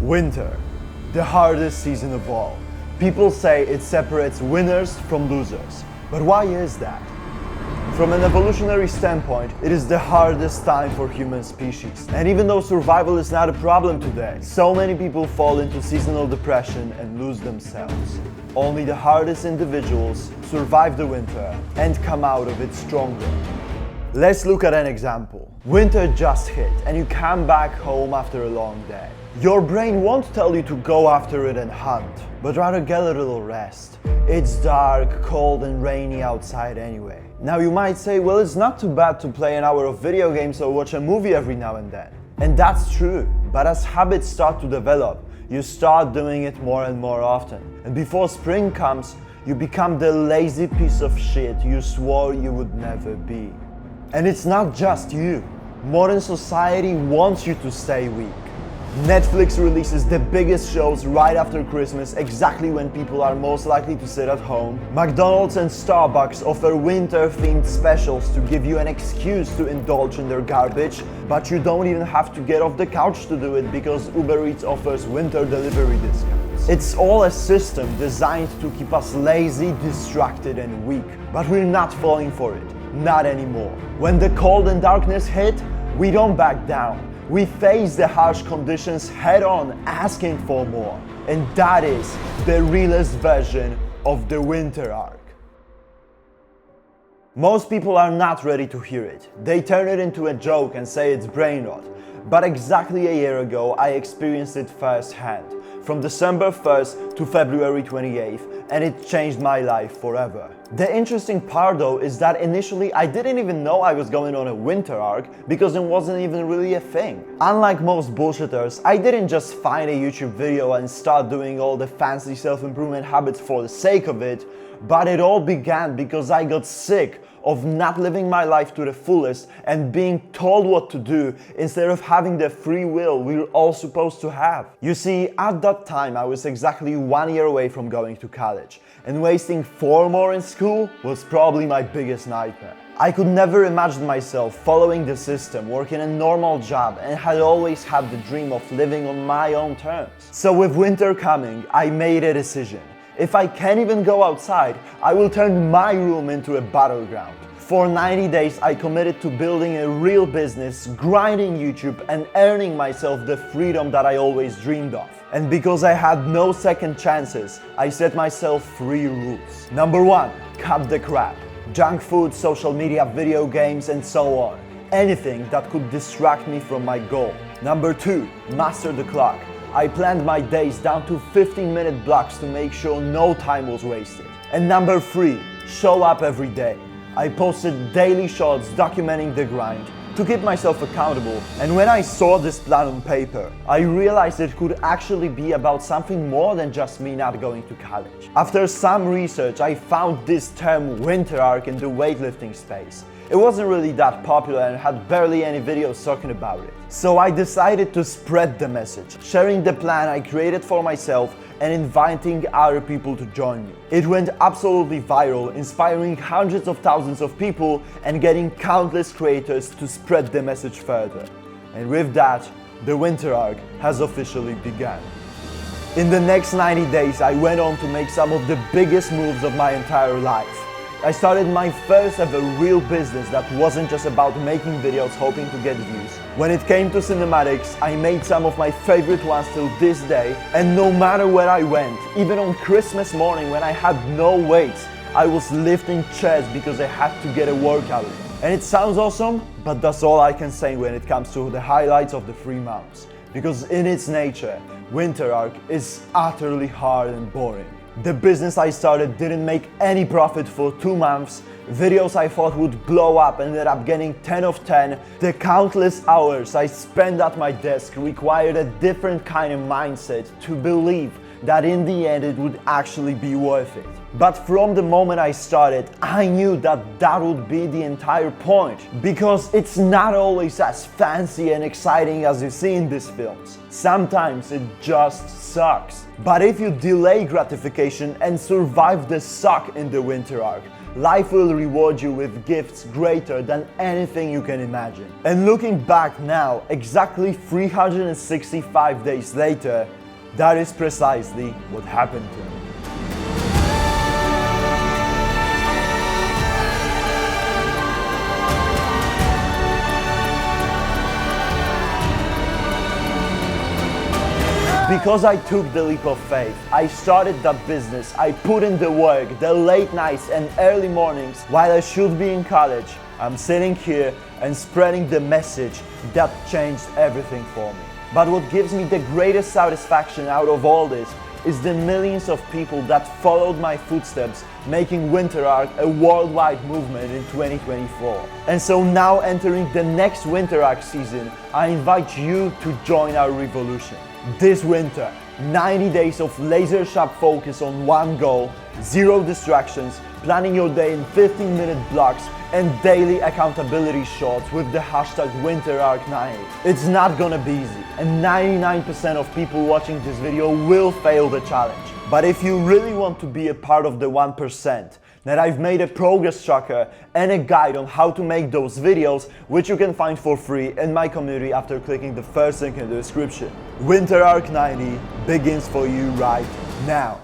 Winter, the hardest season of all. People say it separates winners from losers. But why is that? From an evolutionary standpoint, it is the hardest time for human species. And even though survival is not a problem today, so many people fall into seasonal depression and lose themselves. Only the hardest individuals survive the winter and come out of it stronger. Let's look at an example. Winter just hit and you come back home after a long day. Your brain won't tell you to go after it and hunt, but rather get a little rest. It's dark, cold and rainy outside anyway. Now you might say, well, it's not too bad to play an hour of video games or watch a movie every now and then. And that's true, but as habits start to develop, you start doing it more and more often. And before spring comes, you become the lazy piece of shit you swore you would never be. And it's not just you. Modern society wants you to stay weak. Netflix releases the biggest shows right after Christmas, exactly when people are most likely to sit at home. McDonald's and Starbucks offer winter-themed specials to give you an excuse to indulge in their garbage, but you don't even have to get off the couch to do it because Uber Eats offers winter delivery discounts. It's all a system designed to keep us lazy, distracted and weak, but we're not falling for it. Not anymore. When the cold and darkness hit, we don't back down. We face the harsh conditions head on, asking for more. And that is the realest version of the winter arc. Most people are not ready to hear it. They turn it into a joke and say it's brain rot. But exactly a year ago, I experienced it firsthand, from December 1st to February 28th, and it changed my life forever. The interesting part though is that initially I didn't even know I was going on a winter arc because it wasn't even really a thing. Unlike most bullshitters, I didn't just find a YouTube video and start doing all the fancy self-improvement habits for the sake of it, but it all began because I got sick of not living my life to the fullest and being told what to do instead of having the free will we're all supposed to have. You see, at that time I was exactly 1 year away from going to college, and wasting 4 more in school was probably my biggest nightmare. I could never imagine myself following the system, working a normal job, and had always had the dream of living on my own terms. So with winter coming, I made a decision. If I can't even go outside, I will turn my room into a battleground. For 90 days, I committed to building a real business, grinding YouTube, and earning myself the freedom that I always dreamed of. And because I had no second chances, I set myself 3 rules. Number 1, cut the crap. Junk food, social media, video games, and so on. Anything that could distract me from my goal. Number 2, master the clock. I planned my days down to 15-minute blocks to make sure no time was wasted. And number 3, show up every day. I posted daily shorts documenting the grind to keep myself accountable, and when I saw this plan on paper, I realized it could actually be about something more than just me not going to college. After some research, I found this term winter arc in the weightlifting space. It wasn't really that popular and had barely any videos talking about it. So I decided to spread the message, sharing the plan I created for myself and inviting other people to join me. It went absolutely viral, inspiring hundreds of thousands of people and getting countless creators to spread the message further. And with that, the winter arc has officially begun. In the next 90 days, I went on to make some of the biggest moves of my entire life. I started my first ever real business that wasn't just about making videos hoping to get views. When it came to cinematics, I made some of my favorite ones till this day, and no matter where I went, even on Christmas morning when I had no weights, I was lifting chairs because I had to get a workout in. And it sounds awesome, but that's all I can say when it comes to the highlights of the 3 months. Because in its nature, winter arc is utterly hard and boring. The business I started didn't make any profit for 2 months. Videos I thought would blow up ended up getting 10 of 10. The countless hours I spent at my desk required a different kind of mindset to believe that in the end it would actually be worth it. But from the moment I started, I knew that that would be the entire point, because it's not always as fancy and exciting as you see in these films. Sometimes it just sucks. But if you delay gratification and survive the suck in the winter arc, life will reward you with gifts greater than anything you can imagine. And looking back now, exactly 365 days later, that is precisely what happened to me. Because I took the leap of faith, I started that business, I put in the work, the late nights and early mornings while I should be in college. I'm sitting here and spreading the message that changed everything for me. But what gives me the greatest satisfaction out of all this is the millions of people that followed my footsteps, making Winter Arc a worldwide movement in 2024. And so now, entering the next Winter Arc season, I invite you to join our revolution. This winter, 90 days of laser-sharp focus on one goal, zero distractions, planning your day in 15-minute blocks, and daily accountability shots with the hashtag WinterArc90. It's not gonna be easy, and 99% of people watching this video will fail the challenge. But if you really want to be a part of the 1%, then I've made a progress tracker and a guide on how to make those videos, which you can find for free in my community after clicking the first link in the description. WinterArc90 begins for you right now.